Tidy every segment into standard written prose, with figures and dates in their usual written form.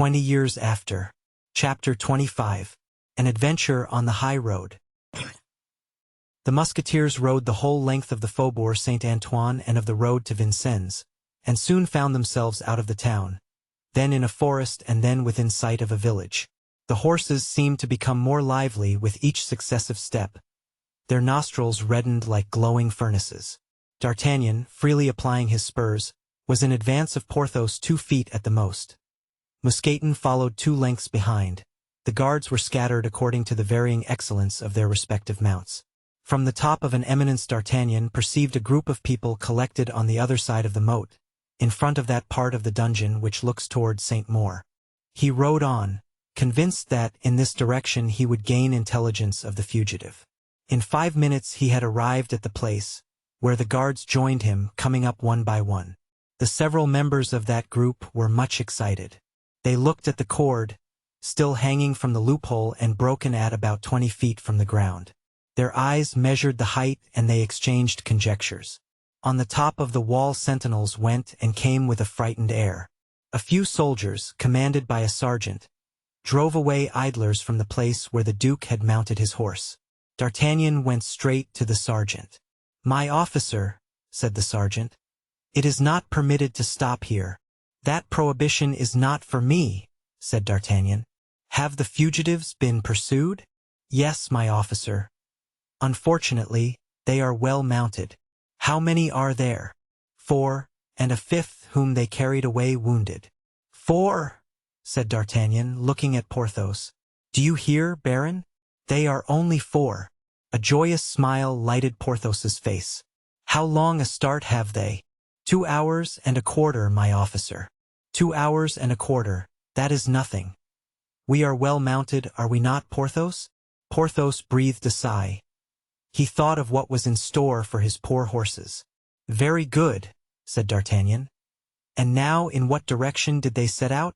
20 years after. Chapter 25. An adventure on the high road. The musketeers rode the whole length of the Faubourg Saint-Antoine and of the road to Vincennes, and soon found themselves out of the town, then in a forest and then within sight of a village. The horses seemed to become more lively with each successive step. Their nostrils reddened like glowing furnaces. D'Artagnan, freely applying his spurs, was in advance of Porthos 2 feet at the most. Mousqueton followed 2 lengths behind. The guards were scattered according to the varying excellence of their respective mounts. From the top of an eminence D'Artagnan perceived a group of people collected on the other side of the moat, in front of that part of the dungeon which looks toward Saint-Maur. He rode on, convinced that, in this direction, he would gain intelligence of the fugitive. In 5 minutes he had arrived at the place, where the guards joined him, coming up one by one. The several members of that group were much excited. They looked at the cord, still hanging from the loophole and broken at about 20 feet from the ground. Their eyes measured the height and they exchanged conjectures. On the top of the wall sentinels went and came with a frightened air. A few soldiers, commanded by a sergeant, drove away idlers from the place where the Duke had mounted his horse. D'Artagnan went straight to the sergeant. "My officer," said the sergeant, "it is not permitted to stop here." "That prohibition is not for me," said D'Artagnan. "Have the fugitives been pursued?" "Yes, my officer. Unfortunately, they are well mounted." "How many are there?" "4, and a 5th whom they carried away wounded." "4," said D'Artagnan, looking at Porthos. "Do you hear, Baron? They are only 4. A joyous smile lighted Porthos's face. "How long a start have they?" 2 hours and a quarter, my officer." 2 hours and a quarter, that is nothing. "We are well mounted, are we not, Porthos?" Porthos breathed a sigh. He thought of what was in store for his poor horses. "Very good," said D'Artagnan. "And now in what direction did they set out?"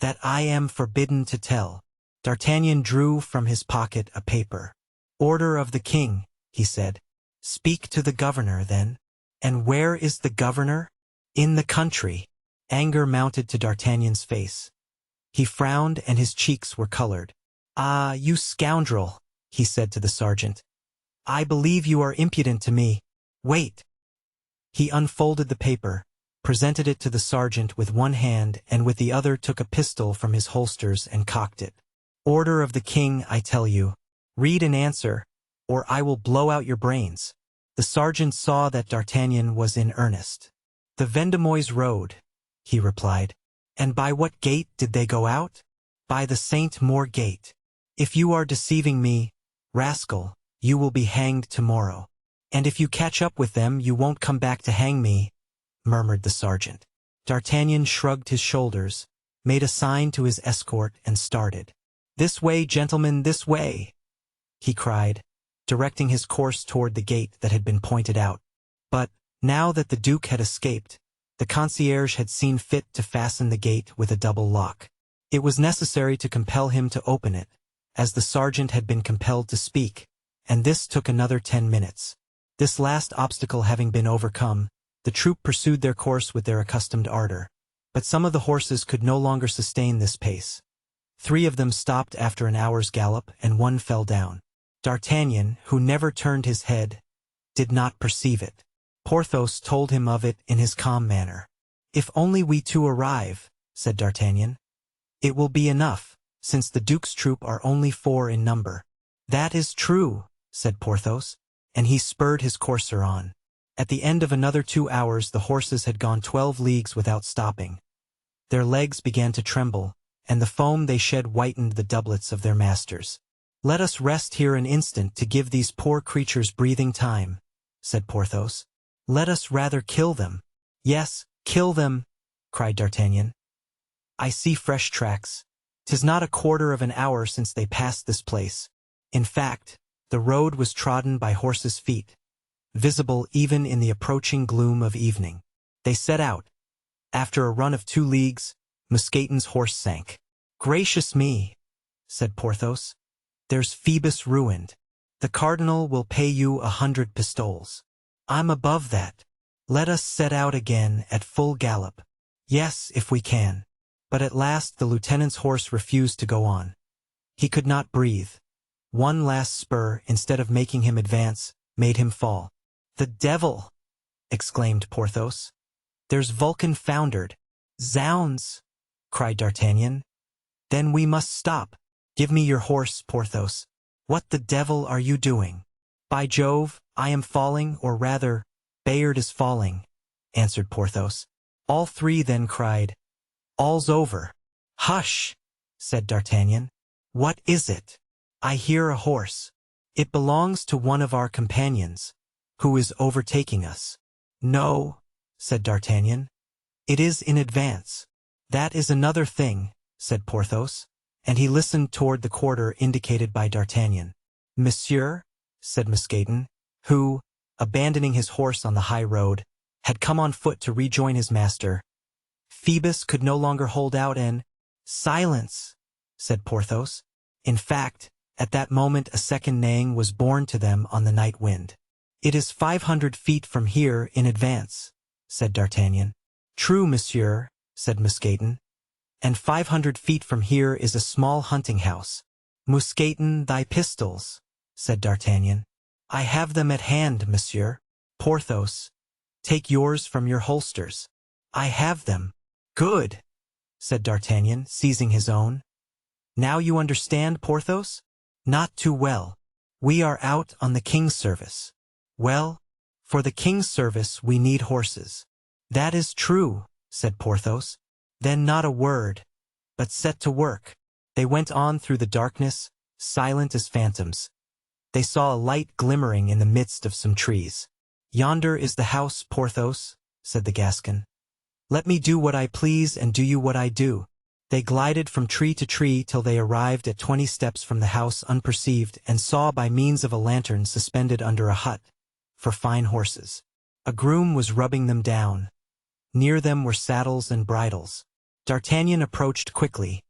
"That I am forbidden to tell." D'Artagnan drew from his pocket a paper. "Order of the king," he said. "Speak to the governor, then." "And where is the governor?" "In the country." Anger mounted to D'Artagnan's face. He frowned and his cheeks were colored. "Ah, you scoundrel," he said to the sergeant. "I believe you are impudent to me. Wait." He unfolded the paper, presented it to the sergeant with one hand and with the other took a pistol from his holsters and cocked it. "Order of the king, I tell you. Read and answer, or I will blow out your brains." The sergeant saw that D'Artagnan was in earnest. "The Vendemois road," he replied. "And by what gate did they go out?" "By the Saint-Maur gate." "If you are deceiving me, rascal, you will be hanged tomorrow." "And if you catch up with them, you won't come back to hang me," murmured the sergeant. D'Artagnan shrugged his shoulders, made a sign to his escort, and started. "This way, gentlemen, this way," he cried, directing his course toward the gate that had been pointed out. But, now that the Duke had escaped, the concierge had seen fit to fasten the gate with a double lock. It was necessary to compel him to open it, as the sergeant had been compelled to speak, and this took another 10 minutes. This last obstacle having been overcome, the troop pursued their course with their accustomed ardor. But some of the horses could no longer sustain this pace. 3 of them stopped after an hour's gallop, and 1 fell down. D'Artagnan, who never turned his head, did not perceive it. Porthos told him of it in his calm manner. "If only we 2 arrive," said D'Artagnan. "It will be enough, since the Duke's troop are only 4 in number." "That is true," said Porthos, and he spurred his courser on. At the end of another 2 hours the horses had gone 12 leagues without stopping. Their legs began to tremble, and the foam they shed whitened the doublets of their masters. "Let us rest here an instant to give these poor creatures breathing time," said Porthos. "Let us rather kill them." "Yes, kill them," cried D'Artagnan. "I see fresh tracks. 'Tis not a quarter of an hour since they passed this place. In fact, the road was trodden by horses' feet, visible even in the approaching gloom of evening. They set out. After a run of 2 leagues, Mousqueton's horse sank. "Gracious me," said Porthos. "There's Phoebus ruined. The cardinal will pay you 100 pistoles. I'm above that. Let us set out again at full gallop." "Yes, if we can." But at last the lieutenant's horse refused to go on. He could not breathe. One last spur, instead of making him advance, made him fall. "The devil!" exclaimed Porthos. "There's Vulcan foundered." "Zounds!" cried D'Artagnan. "Then we must stop. Give me your horse, Porthos. What the devil are you doing?" "By Jove, I am falling, or rather, Bayard is falling," answered Porthos. All three then cried, "All's over." "Hush!" said D'Artagnan. "What is it?" "I hear a horse. It belongs to one of our companions, who is overtaking us." "No," said D'Artagnan. "It is in advance." "That is another thing," said Porthos, and he listened toward the quarter indicated by D'Artagnan. "Monsieur," said Mousqueton, who, abandoning his horse on the high road, had come on foot to rejoin his master. Phoebus could no longer hold out and— "Silence," said Porthos. In fact, at that moment a second neighing was borne to them on the night wind. "It is 500 feet from here in advance," said D'Artagnan. "True, monsieur," said Mousqueton. "And 500 feet from here is a small hunting house." "Mousqueton, thy pistols," said D'Artagnan. "I have them at hand, monsieur." "Porthos, take yours from your holsters." "I have them." "Good," said D'Artagnan, seizing his own. "Now you understand, Porthos?" "Not too well. We are out on the king's service." "Well, for the king's service we need horses." "That is true," said Porthos. "Then not a word, but set to work." They went on through the darkness, silent as phantoms. They saw a light glimmering in the midst of some trees. "Yonder is the house, Porthos," said the Gascon. "Let me do what I please and do you what I do." They glided from tree to tree till they arrived at 20 steps from the house unperceived and saw by means of a lantern suspended under a hut, for fine horses. A groom was rubbing them down. Near them were saddles and bridles. D'Artagnan approached quickly,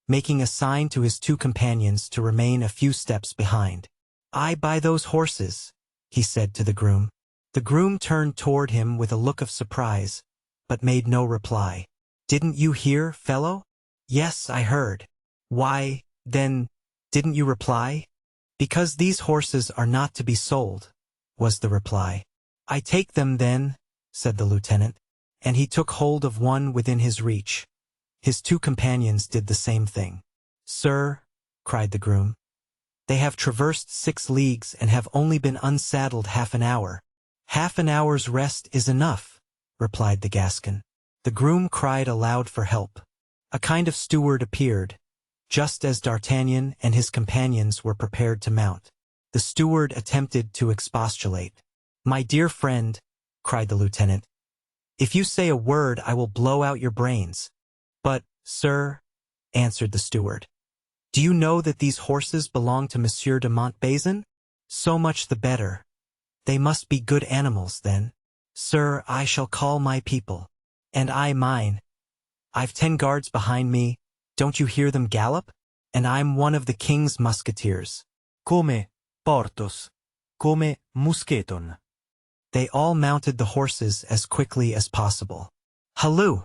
making a sign to his two companions to remain a few steps behind. "I buy those horses," he said to the groom. The groom turned toward him with a look of surprise, but made no reply. "Didn't you hear, fellow?" "Yes, I heard." "Why, then, didn't you reply?" "Because these horses are not to be sold," was the reply. "I take them then," said the lieutenant, and he took hold of one within his reach. His two companions did the same thing. "Sir," cried the groom, "they have traversed 6 leagues and have only been unsaddled half an hour." "Half an hour's rest is enough," replied the Gascon. The groom cried aloud for help. A kind of steward appeared, just as D'Artagnan and his companions were prepared to mount. The steward attempted to expostulate. "My dear friend," cried the lieutenant, "if you say a word I will blow out your brains." "But, sir," answered the steward, "do you know that these horses belong to Monsieur de Montbazon? So much the better. They must be good animals, then." "Sir, I shall call my people." "And I mine. I've 10 guards behind me. Don't you hear them gallop? And I'm one of the king's musketeers." "Come, Porthos. Come, Mousqueton." They all mounted the horses as quickly as possible. "Halloo!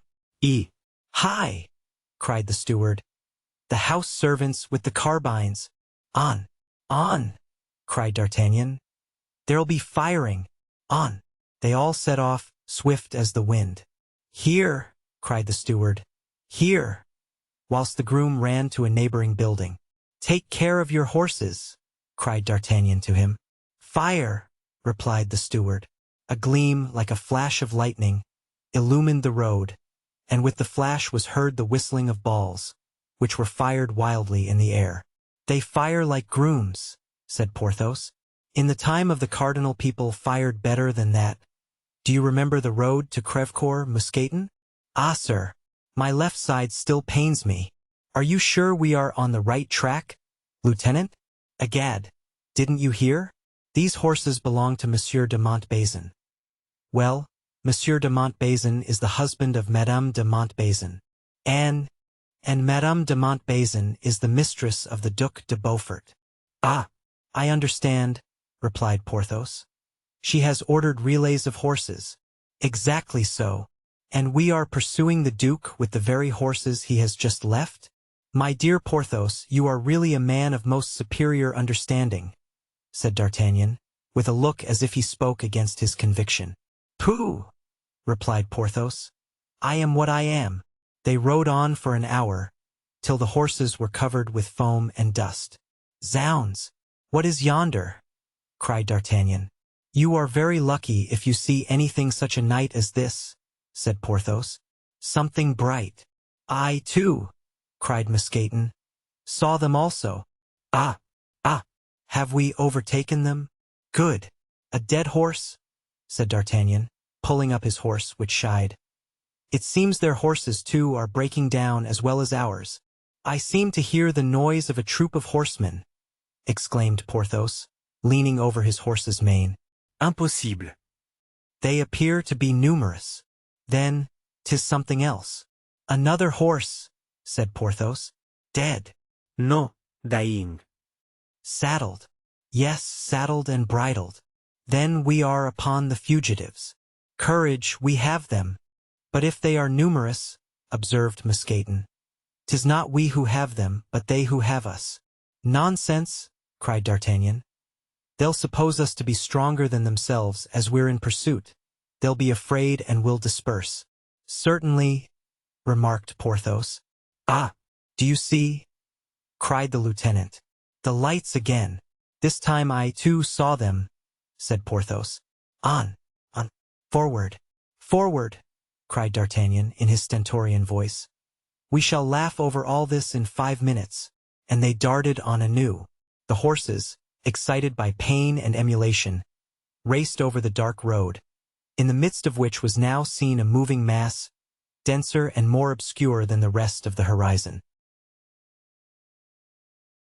Hi!" cried the steward. "The house servants with the carbines." On! cried D'Artagnan. "There'll be firing. On!" They all set off, swift as the wind. "Here!" cried the steward. "Here!" whilst the groom ran to a neighboring building. "Take care of your horses!" cried D'Artagnan to him. "Fire!" replied the steward. A gleam, like a flash of lightning, illumined the road, and with the flash was heard the whistling of balls, which were fired wildly in the air. "They fire like grooms," said Porthos. "In the time of the cardinal people fired better than that. Do you remember the road to Crèvecoeur, Mousqueton?" "Ah, sir, my left side still pains me." "Are you sure we are on the right track, Lieutenant?" "Egad, didn't you hear? These horses belong to Monsieur de Montbazon." "Well, Monsieur de Montbazon is the husband of Madame de Montbazon. And Madame de Montbazon is the mistress of the Duc de Beaufort." "Ah, I understand," replied Porthos. "She has ordered relays of horses." "Exactly so. And we are pursuing the Duke with the very horses he has just left? My dear Porthos, you are really a man of most superior understanding, said D'Artagnan, with a look as if he spoke against his conviction. Pooh, replied Porthos. I am what I am. They rode on for an hour, till the horses were covered with foam and dust. Zounds! What is yonder? Cried D'Artagnan. You are very lucky if you see anything such a night as this, said Porthos. Something bright. I, too, cried Mousqueton, saw them also. Ah! Have we overtaken them? Good. A dead horse? Said D'Artagnan, pulling up his horse, which shied. It seems their horses, too, are breaking down as well as ours. I seem to hear the noise of a troop of horsemen, exclaimed Porthos, leaning over his horse's mane. Impossible. They appear to be numerous. Then, 'tis something else. Another horse, said Porthos. Dead. No, dying. Saddled. Yes, saddled and bridled. Then we are upon the fugitives. Courage, we have them. But if they are numerous, observed Mousqueton, 'tis not we who have them, but they who have us. Nonsense, cried D'Artagnan. They'll suppose us to be stronger than themselves as we're in pursuit. They'll be afraid and will disperse. Certainly, remarked Porthos. Ah, do you see? Cried the lieutenant. The lights again. This time I too saw them, said Porthos. On. Forward. Forward, cried D'Artagnan in his stentorian voice. We shall laugh over all this in 5 minutes. And they darted on anew. The horses, excited by pain and emulation, raced over the dark road, in the midst of which was now seen a moving mass, denser and more obscure than the rest of the horizon.